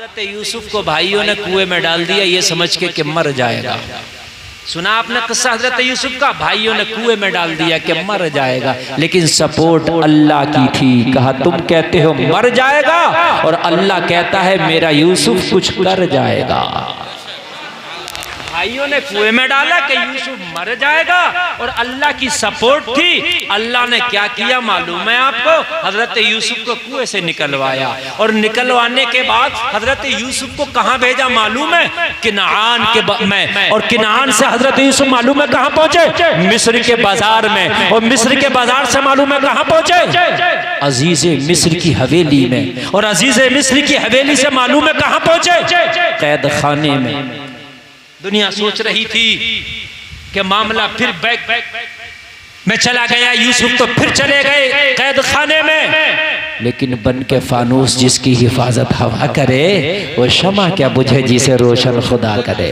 हजरत यूसुफ को भाइयों ने कुएं में डाल दिया ये समझ के कि मर जाएगा। सुना आपने किस्सा हजरत यूसुफ का? भाइयों ने कुएं में डाल दिया कि मर जाएगा, लेकिन सपोर्ट अल्लाह की थी। कहा तुम कहते हो मर जाएगा और अल्लाह कहता है मेरा यूसुफ कुछ कर जाएगा। भाइयों ने कुएं में डाला कि यूसुफ मर जाएगा और अल्लाह की सपोर्ट थी। अल्लाह ने क्या किया मालूम है आपको? हजरत यूसुफ को कुएं से निकलवाया और निकलवाने के बाद हजरत यूसुफ को कहां भेजा मालूम है? किनान में। और किनान से हजरत यूसुफ मालूम है कहां पहुंचे? मिस्र के बाजार में। और मिस्र के बाजार से मालूम है कहां पहुंचे? अजीज मिस्र की हवेली में। और अजीज मिस्र की हवेली से मालूम है कहां पहुंचे? कैद खाने में। दुनिया सोच रही थी कि मामला फिर बैक में चला गया, यूसुफ तो फिर चले गए कैद खाने में। लेकिन बन के फानूस जिसकी हिफाजत हवा करे वो शमा क्या बुझे जिसे रोशन खुदा करे।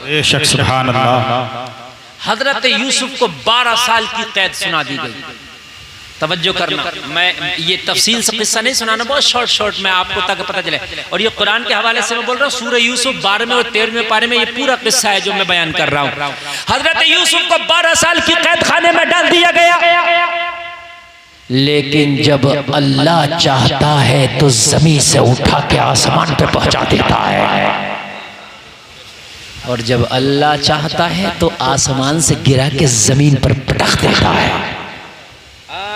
बेशक सुभान अल्लाह। हजरत यूसुफ को 12 साल की कैद सुना दी गई। तवज्जो करना, मैं ये तफसील से किस्सा नहीं सुनाना, बहुत शॉर्ट में आपको तक पता चले। और ये कुरान के हवाले से मैं बोल रहा हूँ, सूरह यूसुफ 12वें और 13वें पारे में ये पूरा किस्सा है जो मैं बयान कर रहा हूँ। हजरत यूसुफ को 12 साल की कैद खाने में डाल दिया गया। लेकिन जब अल्लाह चाहता है तो जमीन से उठा के आसमान पे पहुंचा देता है, और जब अल्लाह चाहता है तो आसमान से गिरा के जमीन पर पटक देता है।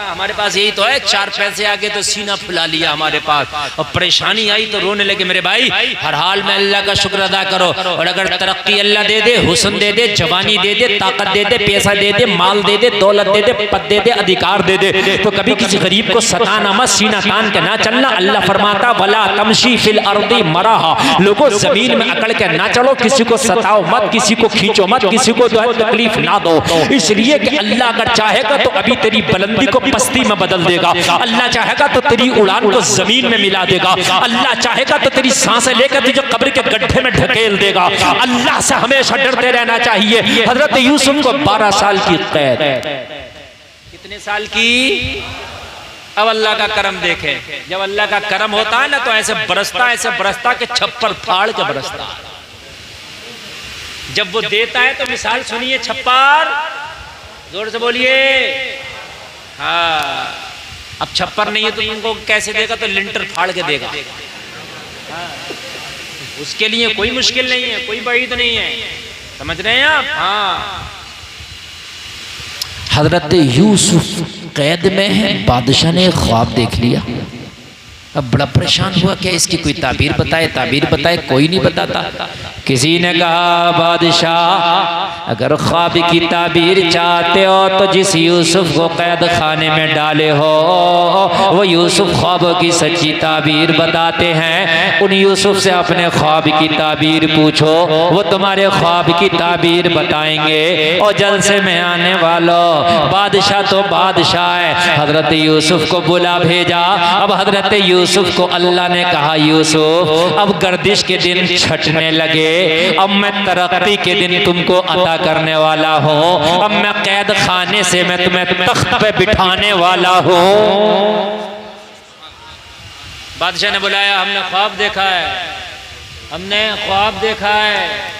हमारे पास यही तो है, 4 पैसे आगे तो सीना फुला लिया हमारे पास, और परेशानी आई तो रोने लगे। मेरे भाई हर हाल में अल्लाह का शुक्र अदा करो, और अगर तरक्की अल्लाह दे दे, हुस्न दे दे, जवानी दे दे, ताकत दे दे, पैसा दे दे, माल दे दे, दौलत दे दे, पद दे दे, अधिकार दे दे, तो कभी किसी गरीब को सताना मत, सीना तान के ना चलना। अल्लाह फरमाता वला तमशी फिल अर्दी मराहा, लोगों जमीन में अकड़ के ना चलो, किसी को सताओ मत, किसी को खींचो मत, किसी को तकलीफ ना दो, इसलिए कि अल्लाह अगर चाहेगा तो अभी तेरी बुलंदी को पस्ती में बदल देगा। अल्लाह चाहेगा तो तेरी उड़ान को जमीन में मिला देगा। अल्लाह चाहेगा तो तेरी सांसें लेकर तुझे कब्र के गड्ढे में ढकेल देगा। अल्लाह से हमेशा डरते रहना चाहिए। हजरत यूसुफ को 12 साल की कैद। कितने साल की? अब अल्लाह का करम देखे। जब अल्लाह का करम होता है ना तो ऐसे बरसता के छप्पर फाड़ के बरसता। जब वो देता है तो मिसाल सुनिए, छप्पर जोर से बोलिए। हाँ, अब छप्पर नहीं है तो तुमको कैसे देगा? तो लिंटर फाड़ के देगा। हाँ, उसके लिए कोई मुश्किल नहीं है, कोई बईद नहीं है, समझ रहे हैं आप? हाँ, हजरत यूसुफ कैद में है, बादशाह ने ख्वाब देख लिया। अब बड़ा परेशान हुआ, क्या इसकी कोई ताबीर बताए, कोई नहीं बताता। किसी ने कहा बादशाह अगर ख्वाब की ताबीर चाहते हो तो जिस यूसुफ को कैद खाने में डाले हो वो यूसुफ ख्वाबों की सच्ची ताबीर बताते हैं। उन यूसुफ से अपने ख्वाब की ताबीर पूछो, वो तुम्हारे ख्वाब की ताबीर बताएंगे। और जलसे में आने वालों, बादशाह तो बादशाह है, हजरत यूसुफ को बुला भेजा। अब हजरत यूसुफ को अल्लाह ने कहा यूसुफ अब गर्दिश के दिन छटने लगे, अब मैं तरक्की के दिन तुमको अता करने वाला हूँ, अब मैं कैद खाने से मैं तुम्हें तख्त पे बिठाने वाला हूँ। बादशाह ने बुलाया, हमने ख्वाब देखा है।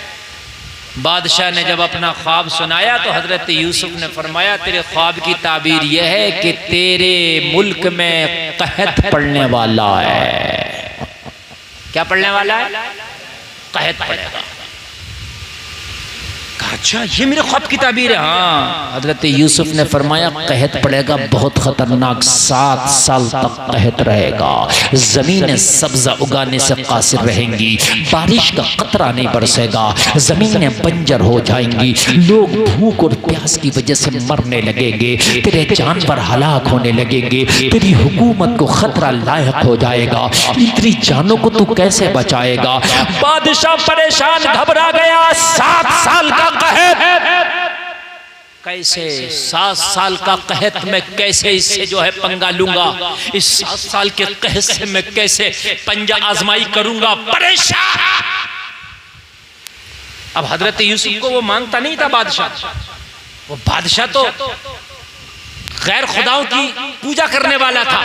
बादशाह ने जब अपना ख्वाब सुनाया तो हजरत यूसुफ ने फरमाया तेरे ख्वाब की ताबीर यह है कि तेरे मुल्क में कहत पड़ने वाला है। क्या पड़ने वाला है? कहत पड़ेगा। अच्छा, ये मेरे ख्वाब की ताबीर है। हाँ, हजरत यूसुफ ने फरमाया कहत पड़ेगा, बहुत खतरनाक, 7 साल तक कहत रहेगा, जमीनें सब्जा उगाने से कासिर रहेंगी, बारिश का कतरा नहीं बरसेगा, जमीनें बंजर हो जाएंगी, लोग भूख और प्यास की वजह से मरने लगेंगे, तेरे जानवर हलाक होने लगेंगे, तेरी हुकूमत को खतरा लायक हो जाएगा, तेरी जानों को तू कैसे बचाएगा? बादशाह परेशान घबरा गया। 7 साल का कहत, कैसे 7 साल का कहत मैं कैसे इससे जो है पंगा लूंगा, इस 7 साल के कहत से मैं कैसे पंजा आजमाई करूंगा? परेशान। अब हजरत यूसुफ को वो मांगता नहीं था बादशाह, वो बादशाह तो गैर खुदाओं की पूजा करने वाला था।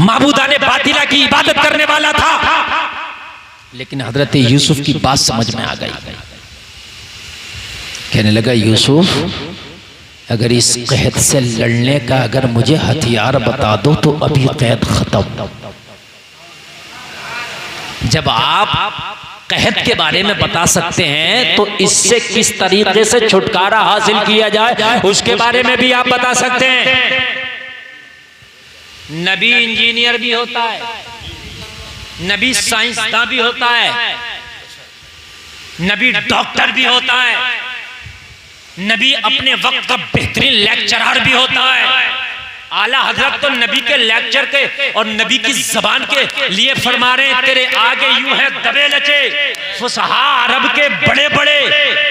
माबूदाने बातिला की इबादत करने वाला था। लेकिन हजरत यूसुफ की बात समझ में आ गई। कहने लगा, यूसुफ अगर इस कैद से लड़ने का अगर मुझे हथियार बता दो तो अभी कैद खत्म। जब आप कैद के बारे में बता सकते हैं तो इससे किस तरीके से छुटकारा हासिल किया जाए उसके बारे में भी आप बता सकते हैं। नबी इंजीनियर भी होता है, नबी साइंसदान भी होता है, नबी डॉक्टर भी होता है, नबी अपने वक्त का बेहतरीन लेक्चरर भी होता है। आला हजरत तो नबी के लेक्चर के और नबी की जबान के लिए फरमा रहे हैं, तेरे आगे यूं है दबे लचे फुसहा अरब के बड़े बड़े,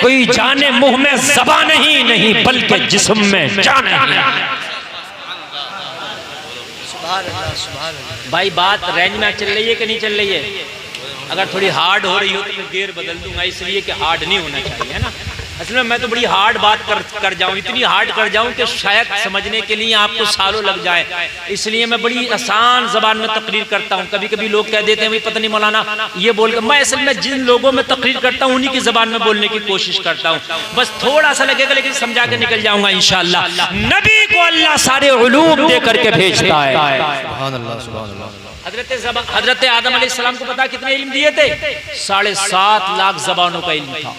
कोई जाने मुंह में ज़बान नहीं बल्कि जिस्म में जान है। भाई बात रेंज में चल रही है कि नहीं चल रही है? अगर थोड़ी हार्ड हो रही हो तो मैं गेयर बदल दूंगा, इसलिए कि हार्ड नहीं होना चाहिए, है ना। असल में मैं तो बड़ी हार्ड बात कर जाऊं, इतनी हार्ड कर जाऊं कि शायद समझने के लिए आपको सालों लग जाए, इसलिए मैं बड़ी आसान जबान में तकरीर करता हूं। कभी कभी लोग कह देते हैं भाई पता नहीं मौलाना ये बोल कर, मैं असल में जिन लोगों में तकरीर करता हूं उन्हीं की जबान में बोलने की कोशिश करता हूं। बस थोड़ा सा लगेगा लेकिन समझा के निकल जाऊंगा इंशाअल्लाह। नबी को अल्लाह सारे उलूम दे करके भेजता है। हजरत आदम अलैहिस्सलाम को पता कितने इल्म दिए थे? 7.5 लाख जबानों का इल्म था।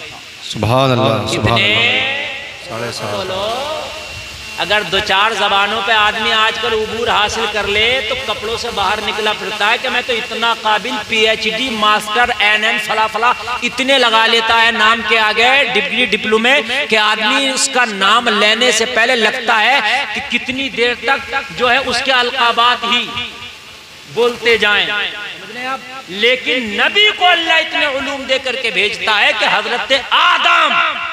सुभान अल्लाह। कितने? 7.5। अगर 2-4 जबानों पे आदमी आजकल उबूर हासिल कर ले तो कपड़ों से बाहर निकला फिरता है कि मैं तो इतना काबिल PhD मास्टर NN फला फला इतने लगा लेता है नाम के आगे डिग्री डिप्लोमे कि आदमी उसका नाम लेने से पहले लगता है कि कितनी देर तक जो है उसके अलकाबात ही बोलते जाएं। लेकिन नबी को अल्लाह इतने उलूम दे करके भेजता है कि हजरत आदम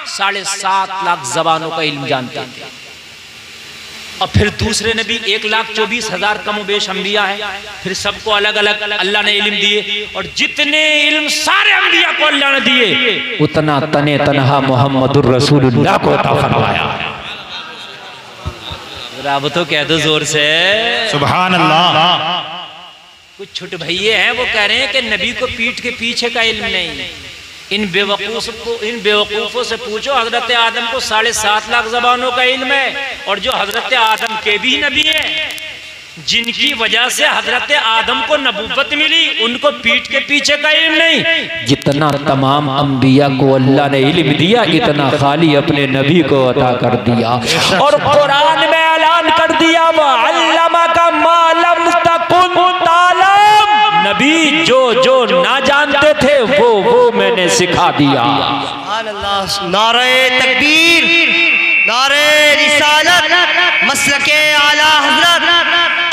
7.5 लाख जबानों का इल्म जानते थे। और फिर दूसरे नबी 1,24,000 कमोबेश अंबिया है, फिर सबको अलग अलग अल्लाह ने इल्म दिए और जितने इल्म सारे अंबिया को अल्लाह ने दिए उतना तने तनहा मोहम्मदुर रसूलुल्लाह को अता फरमाया। अब तो कह दो जोर से सुभान अल्लाह। कुछ छोटे भैये हैं वो कह रहे हैं कि नबी को पीठ के पीछे का इल्म नहीं। इन बेवकूफों से पूछो, हजरत आदम को 7.5 लाख जबानों का इल्म है और जो हजरत आदम के भी नबी हैं जिनकी वजह से हजरत आदम को नबूवत मिली उनको पीठ के पीछे का इल्म नहीं। जितना तमाम अंबिया को अल्लाह ने इल्म दिया इतना खाली अपने नबी को अता कर दिया। और कुरान में ऐलान कर दिया वअल्लमा का मा लम तकुन तालम, नबी जो जो ना जानते थे वो मैंने सिखा दिया। नारे तकबीर, नारे रिसालत, मसलके आला हजरत,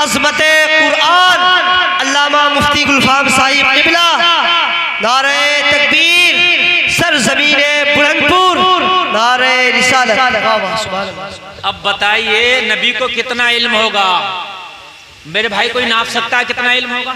अज़मते कुरान, अल्लामा मुफ्ती गुलफाम साहिब क़िबला, नारे तकबीर, सरज़मीने बुलंदपुर, नारे रिसालत। अब बताइए नबी को कितना इल्म होगा? मेरे भाई कोई नाप सकता है कितना इल्म होगा?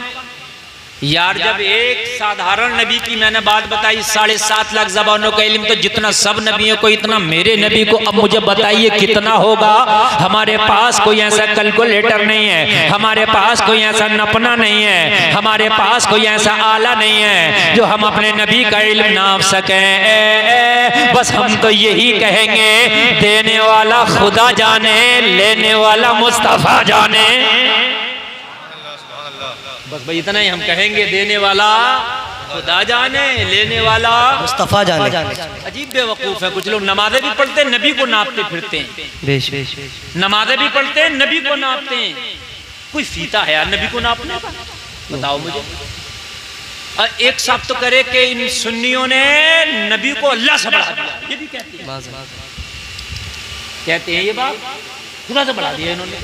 यार जब एक साधारण नबी की मैंने बात बताई 7.5 लाख जबानों का इल्म, तो जितना सब नबियों को इतना मेरे नबी को अब मुझे बताइए कितना होगा? हमारे पास कोई ऐसा कैलकुलेटर नहीं है, हमारे पास कोई ऐसा नपना नहीं है, हमारे पास कोई ऐसा आला नहीं है जो हम अपने नबी का इल्म नाप सकें। बस हम तो यही कहेंगे देने वाला खुदा जाने, लेने वाला मुस्तफा जाने। बस भाई इतना ही हम कहेंगे, देने वाला खुदा जाने, लेने वाला मुस्तफा जाने। अजीब बेवकूफ है कुछ लोग, नमाजें भी पढ़ते हैं नबी को नापते फिरते हैं, नमाजें भी पढ़ते हैं नबी को नापते हैं। कोई फीता है यार नबी को नापने का? बताओ मुझे। एक साहब तो करे कि इन सुन्नियों ने नबी को अल्लाह से बढ़ा दिया, ये भी कहते हैं ये बात खुदा से बढ़ा दिया इन्होंने।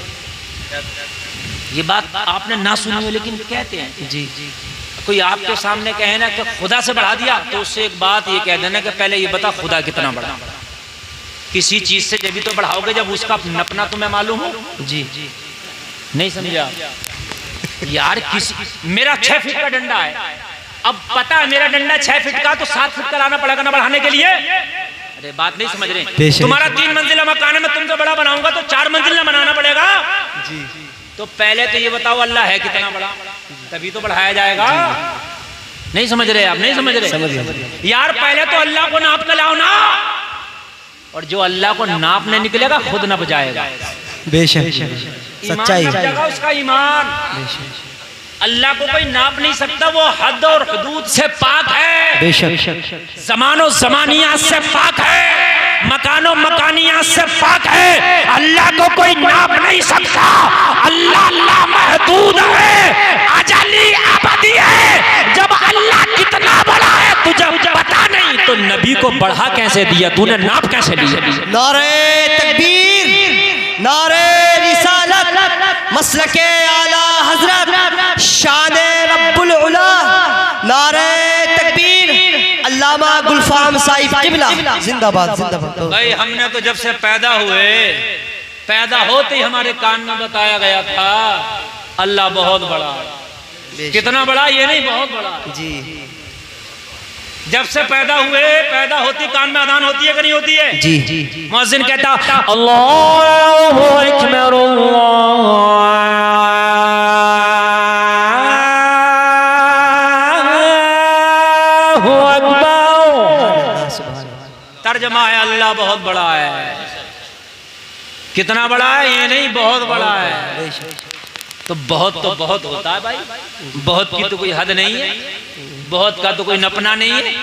ये बात आपने ना सुनी हो लेकिन कहते हैं। जी कोई आपके सामने कहे ना कि खुदा से बढ़ा दिया तो उससे एक बात ये कह देना कि पहले ये बता खुदा कितना बड़ा। किसी चीज से जब भी तो बढ़ाओगे जब उसका नपना तुम्हें मालूम हो। जी नहीं समझा यार? मेरा 6 फीट का डंडा है, अब पता है मेरा डंडा 6 फीट का, तो 7 फीट का लाना पड़ेगा ना बढ़ाने के लिए। अरे बात नहीं समझ रहे? तुम्हारा 3 मंजिला मकान है, मैं तुमसे बड़ा बनाऊंगा तो 4 मंजिला बनाना पड़ेगा। जी तो पहले तो ये बताओ अल्लाह है कितना बड़ा, तभी तो बढ़ाया जाएगा। नहीं समझ रहे आप? नहीं समझ रहे यार? पहले तो अल्लाह को नाप के लाओ ना, और जो अल्लाह को नापने निकलेगा खुद नप जाएगा। बेशक सच्चाई उसका ईमान। अल्लाह को कोई नाप नहीं सकता, वो हद और हुदूद से पाक है, बेशक ज़मानो ज़मानियात से पाक है, मकानो मकानियात से पाक है। अल्लाह को कोई नाप नहीं सकता। अल्लाह लामहदूद है, अजली अबदी है। जब अल्लाह कितना बड़ा है तुझे पता नहीं, तो नबी को बढ़ा कैसे दिया तूने, नाप कैसे लिया? नारे तकबीर, नारे रिसालत, मसलके आला हजरत, शान रब्बुल उला, नारे तकबीर, अल्लामा गुलफाम साहिब किबला जिंदाबाद जिंदाबाद। भाई हमने तो जब से पैदा हुए, पैदा होते ही हमारे कान में बताया गया था अल्लाह बहुत बड़ा है। कितना बड़ा ये नहीं, बहुत बड़ा जी। जब से पैदा हुए, पैदा होती कान में अजान होती है कि नहीं होती है? जी जी। मुअज्जिन कहता अल्लाहु अकबर, अल्लाहु अकबर। तर्जमा है अल्लाह बहुत बड़ा है। कितना बड़ा है ये नहीं, बहुत बड़ा है। तो बहुत होता है भाई, बहुत की तो कोई हद नहीं है, बहुत का तो कोई नपना नहीं है,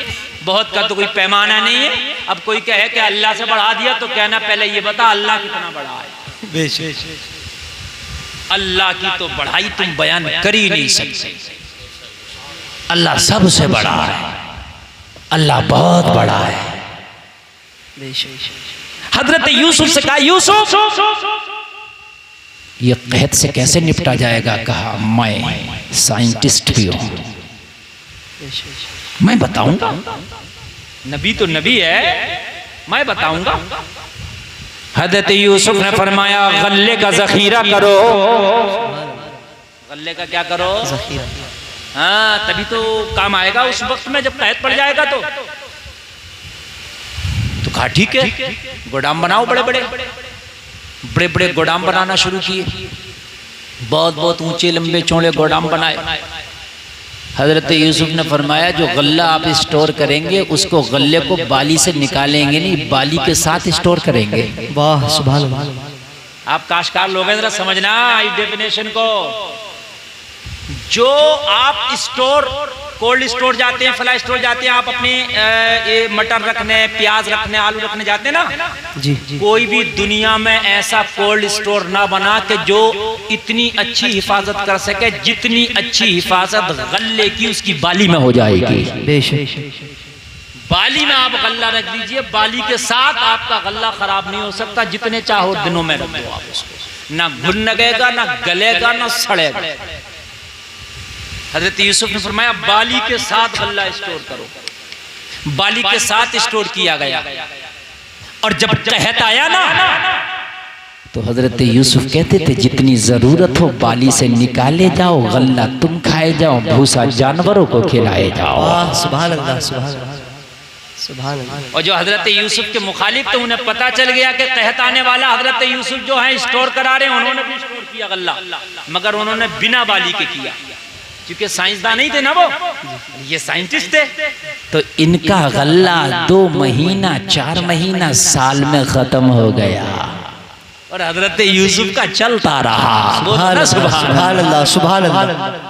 बहुत का तो कोई पैमाना नहीं है। अब कोई कहे कि अल्लाह से बढ़ा दिया तो कहना पहले ये बता अल्लाह कितना बड़ा है। अल्लाह की तो बढ़ाई तुम बयान कर ही नहीं सकते। अल्लाह सबसे बड़ा है, अल्लाह बहुत बड़ा है। हजरत यूसुफ से कहा यूसुफ ये कहत से कैसे निपटा जाएगा? कहा मैं साइंटिस्ट भी हूं, मैं बताऊंगा। नबी तो नबी है, मैं बताऊंगा। हजरत यूसुफ ने फरमाया गल्ले का जखीरा करो। गल्ले का क्या करो? जखीरा। हाँ, तभी तो काम आएगा उस वक्त में जब कहत पड़ जाएगा। तो कहा ठीक है, गोदाम बनाओ, बड़े बड़े गोदाम बनाना शुरू किए। बहुत ऊंचे लंबे चौड़े गोदाम बनाए। हजरत यूसुफ ने फरमाया जो गल्ला आप स्टोर करेंगे उसको गल्ले को बाली से निकालेंगे नहीं, बाली के साथ स्टोर करेंगे। वाह सुभान अल्लाह। आप काश्तकार लोग हैं, जरा समझना इस डेफिनेशन को। जो आप स्टोर, कोल्ड स्टोर जाते हैं, फ्लाई स्टोर जाते हैं, आप अपने ये मटर रखने, प्याज रखने, आलू रखने जाते हैं ना जी। कोई भी दुनिया में ऐसा कोल्ड स्टोर ना बना के जो इतनी अच्छी हिफाजत कर सके जितनी अच्छी हिफाजत गल्ले की उसकी बाली में हो जाएगी। बेशक। बाली में आप गल्ला रख दीजिए, बाली के साथ आपका गल्ला खराब नहीं हो सकता। जितने चाहो दिनों में रख दो आप उसको, ना घुन लगेगा, ना गलेगा, ना सड़ेगा। हजरत यूसुफ ने फरमाया बाली के साथ गल्ला स्टोर करो। बाली के साथ स्टोर किया गया। और जब कहत आया ना तो हजरत यूसुफ कहते थे जितनी जरूरत हो बाली से निकाले जाओ, गल्ला तुम खाए जाओ, भूसा जानवरों को खिलाए जाओ। सुभान अल्लाह, सुभान अल्लाह, सुभान अल्लाह। और जो हजरत यूसुफ के मुखालिफ थे उन्हें पता चल गया कि कहत आने वाला हजरत यूसुफ जो है स्टोर करा रहे हैं, उन्होंने भी स्टोर किया गल्ला, मगर उन्होंने बिना बाली के किया, क्योंकि साइंसदान नहीं थे ना वो, ये साइंटिस्ट थे। तो इनका गल्ला 2 महीना 4 महीना साल में खत्म हो गया और हजरत यूसुफ का चलता रहा। सुभान अल्लाह, सुभान अल्लाह।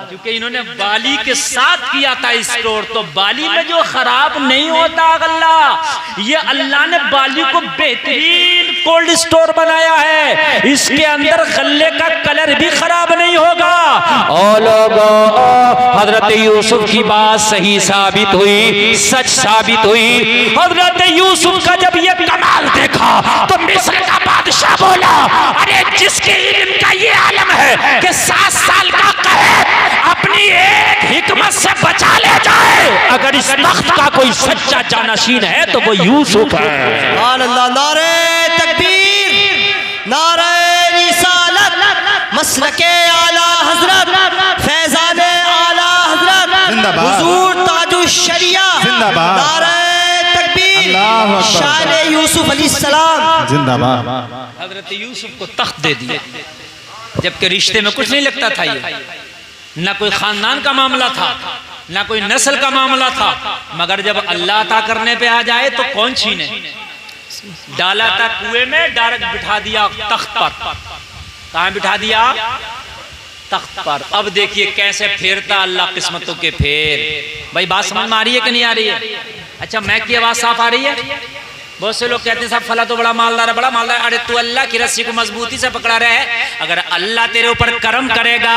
क्योंकि इन्होंने बाली के साथ किया था स्टोर, तो बाली में जो खराब नहीं होता गल्ला, ये अल्लाह ने बाली को बेहतरीन कोल्ड स्टोर बनाया है। इसके अंदर गल्ले का कलर भी खराब नहीं होगा। और लोगों, हजरत यूसुफ की बात सही साबित हुई, सच साबित हुई। हजरत यूसुफ का जब ये कमाल देखा तो मिस्र का बादशाह बोला, अरे जिसके इल्म का ये आलम है कि 7 साल का कहत अपनी एक हिकमत से बचा ले जाए, अगर इस तख्त का कोई सच्चा जानशीन है तो वो यूसुफ है। सुभान अल्लाह। नारे तकबीर, नारे रिसालत, मसलके आला हजरत, फैजाने आला हजरत, हुजूर ताजुश शरिया, नारे तकबीर, शान यूसुफ अलैहिस्सलाम, जिंदाबाद। हजरत यूसुफ को तख्त दे दिया। जबकि रिश्ते में कुछ नहीं लगता था ये, ना कोई खानदान का मामला था, ना कोई नस्ल का मामला था, मगर जब अल्लाह अता करने पे आ जाए तो कौन छीने। डाला था कुएं में, डायरेक्ट बिठा दिया तख्त पर। कहां बिठा दिया? तख्त पर। अब देखिए कैसे फेरता अल्लाह किस्मतों के फेर। भाई बात समझ में आ रही है कि नहीं आ रही है? अच्छा, मैक की आवाज साफ आ रही है? बहुत से लोग कहते हैं साहब फला तो बड़ा मालदार है, बड़ा मालदार। अरे तू अल्लाह की रस्सी को मजबूती से पकड़ा रहा है। अगर अल्लाह तेरे ऊपर करम करेगा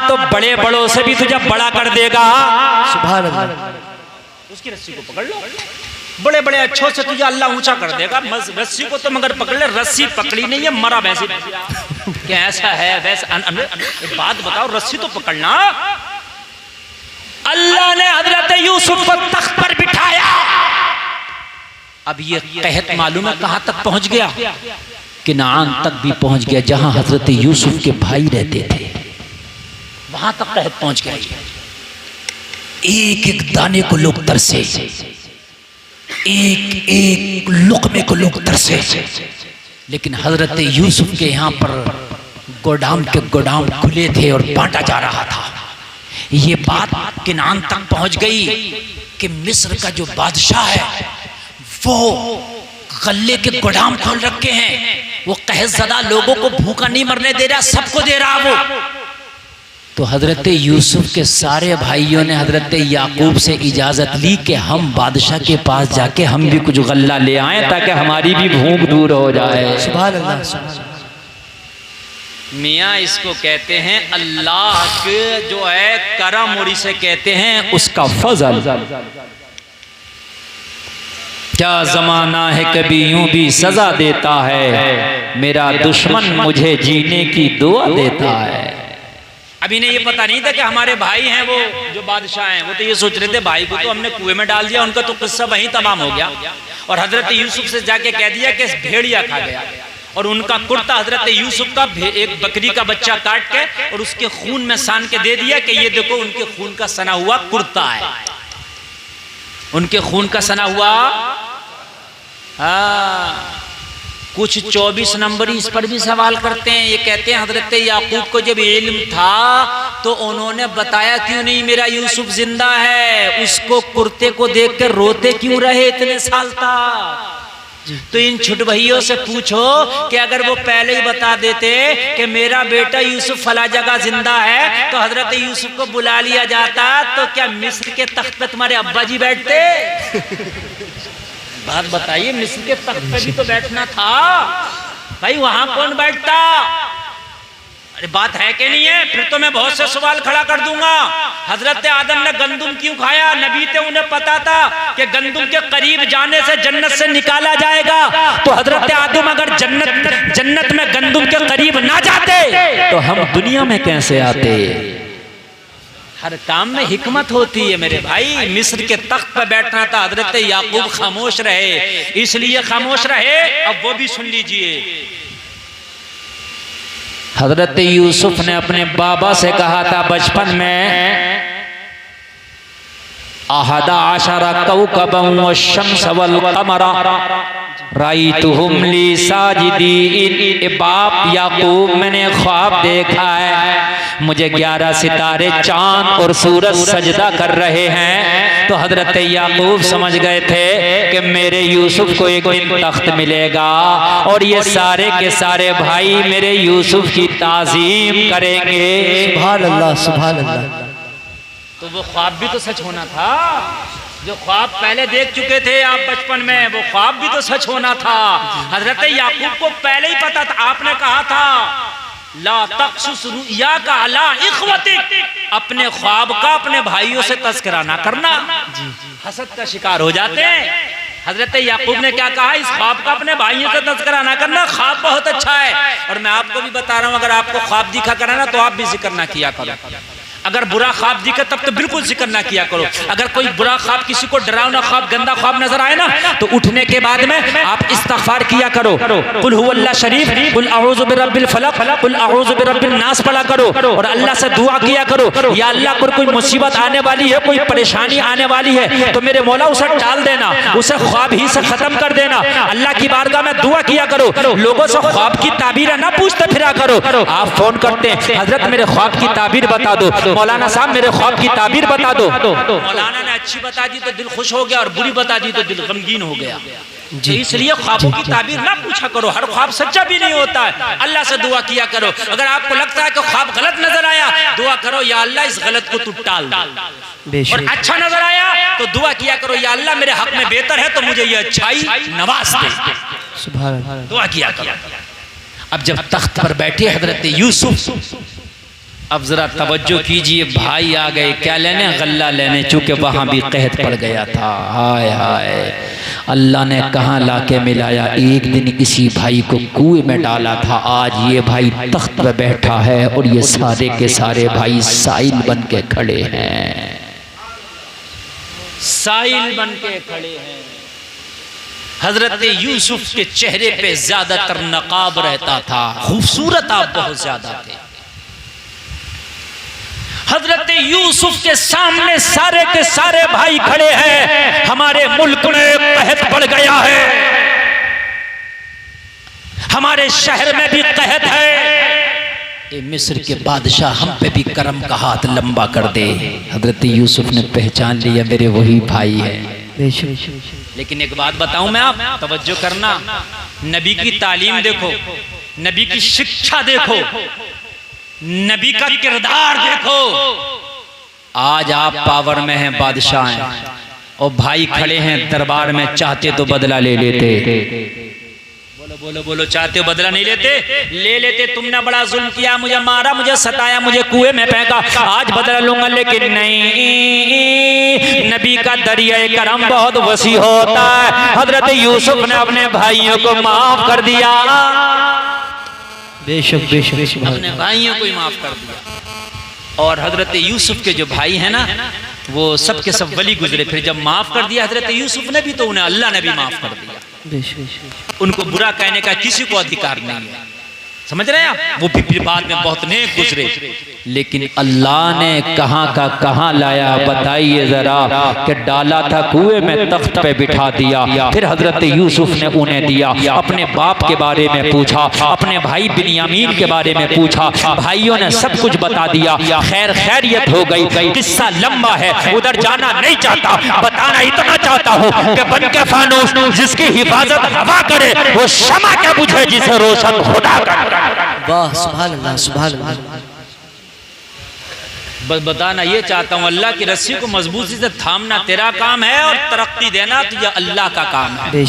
तो बड़े बड़ों से भी तुझे बड़ा कर देगा। सुभान अल्लाह। उसकी रस्सी को पकड़ लो, बड़े बड़े अच्छों से तुझे अल्लाह ऊंचा कर देगा। रस्सी को तो मगर पकड़ ले, रस्सी पकड़ी नहीं है, मरा वैसे। क्या ऐसा है वैसा? बात बताओ, रस्सी तो पकड़ना। अल्लाह ने हजरत यूसुफ को तख्त पर बिठाया। अब ये कहत मालूम है कहां तक पहुंच गया? किनान तक भी पहुंच गया, जहां हजरत यूसुफ के भाई रहते थे, वहां तक कहत पहुंच गया। एक एक दाने को लोग तरसे, एक एक लुक़मे को लोग तरसे, लेकिन हजरत यूसुफ के यहाँ पर गोदाम के गोदाम खुले थे और बांटा जा रहा था। ये बात किनान तक पहुंच गई कि मिस्र का जो बादशाह है वो गल्ले के गोदाम खोल रखे हैं, वो कहज़दा लोगों को भूखा नहीं मरने दे रहा, सबको दे रहा वो। तो हजरत यूसुफ के सारे भाइयों ने हजरत याकूब से इजाजत ली कि हम बादशाह के पास जाके हम भी कुछ गल्ला ले आए ताकि हमारी भी भूख दूर हो जाए। सुभान अल्लाह। मियाँ इसको कहते हैं अल्लाह के जो है करम, और इसे कहते हैं उसका फजल। क्या जमाना है कभी यूं भी सजा देता है, मेरा दुश्मन मुझे जीने की दुआ देता है। अभी इन्हें ये पता नहीं था कि हमारे भाई हैं वो जो बादशाह हैं, वो तो ये सोच रहे थे भाई को तो हमने कुएं में डाल दिया, उनका तो किस्सा वहीं तमाम हो गया। और हजरत यूसुफ से जाके कह दिया कि भेड़िया खा गया, और उनका कुर्ता हजरत यूसुफ का एक बकरी का बच्चा काट के और उसके खून में सान के दे दिया कि ये देखो उनके खून का सना हुआ कुर्ता है, उनके खून का सना हुआ। कुछ 24 नंबर इस पर भी सवाल करते हैं। ये कहते हैं हजरत याकूब को जब इल्म था तो उन्होंने बताया क्यों नहीं मेरा यूसुफ जिंदा है, उसको कुर्ते को देख कर रोते क्यों रहे इतने साल तक। तो इन छुटभइयों से पूछो कि अगर वो पहले ही बता देते कि मेरा बेटा यूसुफ फला जगह जिंदा है तो हजरत यूसुफ को बुला लिया जाता, तो क्या मिस्र के तख्त पे तुम्हारे अब्बा जी बैठते? बात बताइए, मिस्र के तख्त पे भी तो बैठना था भाई, वहां कौन बैठता? अरे बात है कि नहीं है? फिर तो मैं बहुत से सवाल खड़ा कर दूंगा। हजरत आदम ने गंदुम क्यों खाया? नबी थे, उन्हें पता था कि गंदुम के करीब जाने से जन्नत से निकाला जाएगा। तो हजरत आदम अगर जन्नत में गंदुम के करीब ना जाते तो हम दुनिया में कैसे आते? हर काम में हिकमत होती है मेरे भाई। मिस्र के तख्त पर बैठना था, हजरत याकूब खामोश रहे, इसलिए खामोश रहे। अब वो भी सुन लीजिए। हजरत यूसुफ ने अपने बाबा से कहा था बचपन में, अहदा आशरा कौकबन वश्शम्स वल कमरा राइतुहुम ली साजिदीन। बाप याकूब, मैंने ख्वाब देखा है, मुझे 11 सितारे चांद और सूरज सजदा कर रहे हैं। तो हजरत याकूब समझ गए थे कि मेरे यूसुफ को एक दिन तख्त मिलेगा और ये सारे के सारे भाई मेरे यूसुफ की ताजीम करेंगे। सुभान अल्लाह, सुभान अल्लाह। तो वो ख्वाब भी तो सच होना था, जो ख्वाब पहले देख चुके थे आप बचपन में, वो ख्वाब भी तो सच होना था। हजरत याकूब को पहले ही पता था। आपने कहा था ला तक़सुस रुया का अला इख्वतिक, अपने ख्वाब का अपने भाइयों से तज़किरा ना करना, हसद का शिकार हो जाते हैं। हजरत याकूब ने क्या कहा? इस ख्वाब का अपने भाइयों से तज़किरा ना करना, ख्वाब बहुत अच्छा है। और मैं आपको भी बता रहा हूं, अगर आपको ख्वाब दिखा करना तो आप भी जिक्र ना किया करो। अगर बुरा ख्वाब दिखे तब तो बिल्कुल जिक्र ना किया करो। अगर कोई बुरा ख्वाब, किसी को डरावना ख्वाब, गंदा ख्वाब नजर आए ना, तो उठने के बाद में आप इस्तिग़फ़ार किया करो। कुल हुवल्लाह शरीफ, कुल अऊज़ु बिरब्बिल फलक, कुल अऊज़ु बिरब्बिन नास पढ़ा करो और अल्लाह से दुआ किया करो, या अल्लाह पर कोई मुसीबत आने वाली है, कोई परेशानी आने वाली है तो मेरे मौला उसे टाल देना, उसे ख्वाब ही से खत्म कर देना। अल्लाह की बारगाह में दुआ किया करो। लोगों से ख्वाब की ताबीर ना पूछते फिरा करो। आप फोन करते हैं, हजरत मेरे ख्वाब की ताबीर बता दो, मौलाना साहब मेरे ख्वाब की ताबीर बता दो। मौलाना ने अच्छी बता दी तो दिल खुश हो गया और बुरी बता दी तो दिल गमगीन हो गया। तो इसलिए ख्वाबों की ताबीर ना पूछा करो, हर ख्वाब सच्चा भी नहीं होता है। अल्लाह से दुआ किया करो। अगर आपको लगता है कि ख्वाब गलत नजर आया, दुआ करो या अल्लाह इस गलत को तू टाल दे। और अच्छा नजर आया तो दुआ किया करो, या अल्लाह मेरे हक में बेहतर है तो मुझे ये अच्छाई नवाज दे। सुभान अल्लाह। दुआ किया करो। अब जब तख्त पर बैठे हजरत यूसुफ, अब जरा तवज्जो कीजिए, भाई आ गए क्या लेने? गल्ला लेने, चूंकि वहां भी कहत पड़ गया था। हाय हाय, अल्लाह ने कहाँ लाके मिलाया। एक दिन इसी भाई को कुएं में डाला था, आज ये भाई तख्त पर बैठा है और ये सारे के सारे भाई साइल बन के खड़े हैं, साइल बन के खड़े हैं। हजरत यूसुफ के चेहरे पे ज्यादातर नकाब रहता था, खूबसूरत आप बहुत ज्यादा थे। हजरत यूसुफ के सामने सारे के सारे भाई खड़े हैं। हमारे मुल्क में कहत पड़ गया है, हमारे शहर में भी कहत है, ये मिस्र के बादशाह हम पे भी करम का हाथ लंबा कर दे। हजरत यूसुफ ने पहचान लिया मेरे वही भाई है। लेकिन एक बात बताऊं मैं, आप तवज्जो करना, नबी की तालीम देखो, नबी की शिक्षा देखो, नबी का किरदार देखो। आज आप पावर में हैं, बादशाह हैं, और भाई खड़े हैं दरबार में, चाहते तो बदला ले लेते। बोलो बोलो बोलो, चाहते हो बदला नहीं लेते? ले लेते। तुमने बड़ा जुल्म किया, मुझे मारा, मुझे सताया, मुझे कुएं में फेंका, आज बदला लूंगा। लेकिन नहीं, नबी का दरिया करम बहुत वसी होता है। हजरत यूसुफ ने अपने भाइयों को माफ कर दिया, बेशक बेशक, अपने भाइयों को ही माफ कर दिया। और हजरत यूसुफ के जो भाई हैं ना, वो सब के सब वली गुजरे। फिर जब माफ कर दिया हजरत यूसुफ ने भी, तो उन्हें अल्लाह ने भी माफ कर दिया। उनको बुरा कहने का किसी को अधिकार नहीं है, समझ रहे हैं आप? वो भी बाद में बहुत नेक गुजरे, लेकिन अल्लाह ने कहां का कहां लाया बताइए जरा। कि डाला था कुएं में, तख्त पे बिठा दिया। फिर हजरत यूसुफ ने उन्हें दिया, अपने बाप के बारे में पूछा, अपने भाई बिन्यामीन के बारे में पूछा, भाइयों ने सब कुछ बता दिया। खैर खैरियत हो गई। किस्सा लंबा है, उधर जाना नहीं चाहता, बताना इतना चाहता हूँ कि बन के फानूस जिसकी हिफाजत हवा करे, वो शमा क्या बुझे जिसे रोशन खुदा करे। वाह, सुभान अल्लाह, सुभान अल्लाह। बस बताना ये चाहता हूँ, अल्लाह की रस्सी को मजबूती से थामना तेरा काम है, और तरक्की देना तो ये अल्लाह का काम है।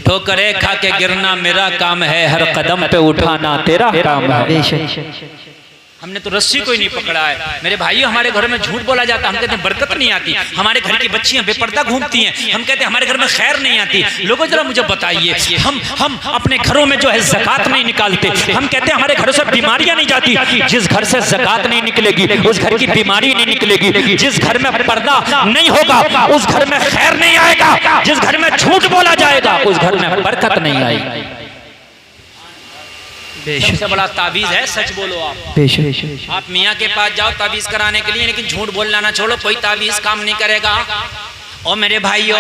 ठोकरे खा के गिरना मेरा काम है, हर कदम पे उठाना तेरा काम है। हमने तो रस्सी को ही नहीं पकड़ा है। मेरे भाइयों, हमारे घर में झूठ बोला जाता है, हम कहते हैं बरकत नहीं आती। हमारे घर की बच्चियां बेपर्दा घूमती हैं, हम कहते हैं हमारे घर में खैर नहीं आती। लोगों जरा मुझे बताइए, हम अपने घरों में जो है ज़कात नहीं निकालते। हम कहते हैं हमारे घरों से बीमारियां नहीं जाती। जिस घर से ज़कात नहीं निकलेगी उस घर की बीमारी नहीं निकलेगी। जिस घर में पर्दा नहीं होगा उस घर में खैर नहीं आएगा। जिस घर में झूठ बोला जाएगा उस घर में बरकत नहीं आएगी। सबसे बड़ा ताबीज है सच बोलो। आप मियाँ के पास जाओ ताबीज कराने के लिए, लेकिन झूठ बोलना ना छोड़ो, कोई ताबीज काम नहीं करेगा। और मेरे भाइयों,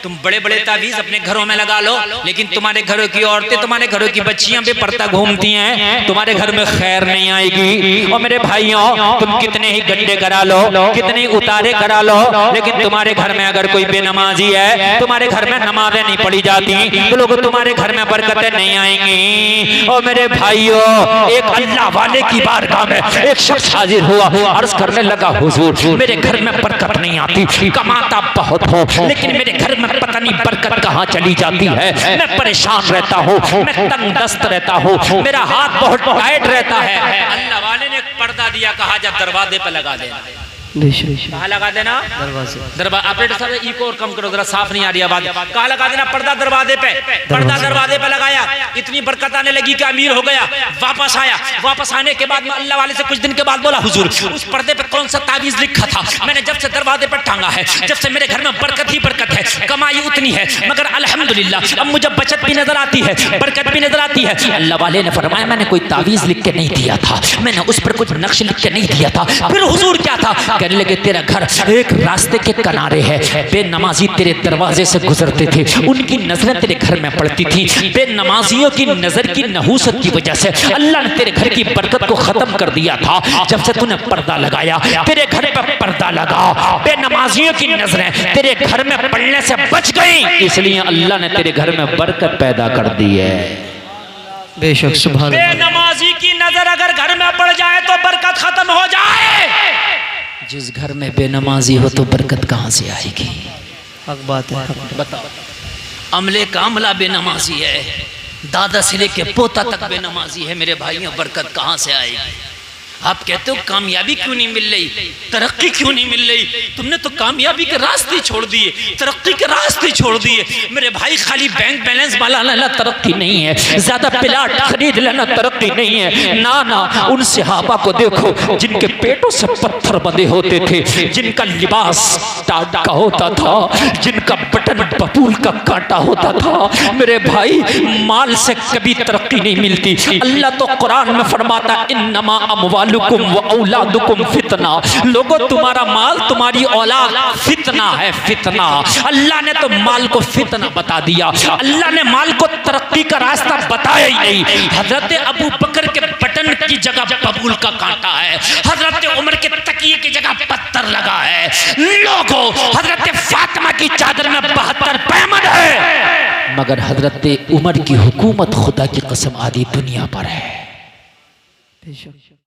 तुम बड़े बड़े ताबीज अपने घरों में लगा लो, लेकिन तुम्हारे घरों की औरतें, तुम्हारे घरों की बच्चियां बेपर्दा घूमती हैं, तुम्हारे घर में खैर नहीं आएगी। और मेरे भाइयों, तुम कितने ही गड्ढे करा लो, कितने ही उतारे करा लो, लेकिन तुम्हारे घर में अगर कोई बेनमाजी है, तुम्हारे घर में नमाजें नहीं पढ़ी जाती, तो लोग तुम्हारे घर में बरकतें नहीं आएंगी। और मेरे भाइयों, एक अल्लाह वाले की बारगाह में एक शख्स हाजिर हुआ, अर्ज करने लगा, हुजूर मेरे घर में बरकत नहीं आती, कमाता बहुत हो, लेकिन मेरे घर में पता नहीं बरकत कहाँ चली जाती है। मैं परेशान रहता हूँ, मैं तंगदस्त रहता हूँ, मेरा हाथ बहुत टाइट रहता है। अल्लाह वाले ने एक पर्दा दिया, कहा जब दरवाजे पे लगा देना। बेशक कहाँ लगा देना? दरवाजे। दरवाजा। ऑपरेटर साहब इको और कम करो, जरा साफ नहीं आ रही आवाज। कहाँ लगा देना? पर्दा दरवाजे पे। पर्दा दरवाजे पे लगाया, इतनी बरकत आने लगी कि अमीर हो गया। वापस आया, वापस आने के बाद में अल्लाह वाले से कुछ दिन के बाद बोला, हुजूर उस पर्दे पे कौन सा तावीज लिखा था? मैंने जब से दरवाजे पर टांगा है, जब से मेरे घर में बरकत ही बरकत है, कमाई उतनी है, मगर अल्हम्दुलिल्लाह अब मुझे बचत भी नजर आती है, बरकत भी नजर आती है। अल्लाह वाले ने फरमाया, मैंने कोई तावीज लिख के नहीं दिया था, मैंने उस पर कुछ नक्श लिख के नहीं दिया था। फिर हुजूर क्या था? कहने लगे, तेरा घर एक रास्ते के किनारे है, बेनमाजी तेरे दरवाजे से गुजरते थे, उनकी नजरें तेरे घर में पड़ती थी, बेनमाजियों की नजर की नहूसत की वजह से अल्लाह ने तेरे घर की बरकत को खत्म कर दिया था। जब से तूने पर्दा लगाया, तेरे घर पर पर्दा लगा, बेनमाजियों की नजरें तेरे घर में पड़ने से बच गई, इसलिए अल्लाह ने तेरे घर में बरकत पैदा कर दी है। बेशक सुभान अल्लाह। बेनमाजी की नजर अगर घर में पड़ जाए तो बरकत खत्म हो जाए। जिस घर में बेनमाजी हो तो बरकत कहाँ से आएगी? हक बात है। बताओ, अमले का अमला बेनमाजी है, दादा से लेके पोता तक बेनमाजी है, मेरे भाइयों बरकत कहाँ से आएगी? आप कहते हो कामयाबी क्यों नहीं मिल रही, तरक्की क्यों नहीं मिल रही? तुमने तो कामयाबी के रास्ते छोड़ दिए, तरक्की के रास्ते छोड़ दिए। मेरे भाई खाली बैंक बैलेंस वाला लेना तरक्की नहीं है, ज्यादा प्लाट खरीद लेना तरक्की नहीं है। ना ना, उन सहाबा को देखो जिनके पेटों से पत्थर बंधे होते थे, जिनका लिबास टाटा होता था, जिनका बटन बबूल का काटा होता था। मेरे भाई माल से कभी तरक्की नहीं मिलती। अल्लाह तो कुरान में फरमाता, इन्नमा अमवालुकुम व औलादुकुम फितना। लोगों, तुम्हारा माल तुम्हारी औलाद फितना है, फितना। अल्लाह ने तो माल को फितना बता दिया, अल्लाह ने माल को तरक्की का रास्ता बताया ही नहीं। हजरत अबू बकर के बटन की जगह बबूल का कांटा है, हजरत उमर के तकिए की जगह पत्थर लगा है। लोगों, हजरत फातिमा की चादर में 72 पैमद है, मगर हजरत उमर की हुकूमत खुदा की कसम आधी दुनिया पर है। बेशक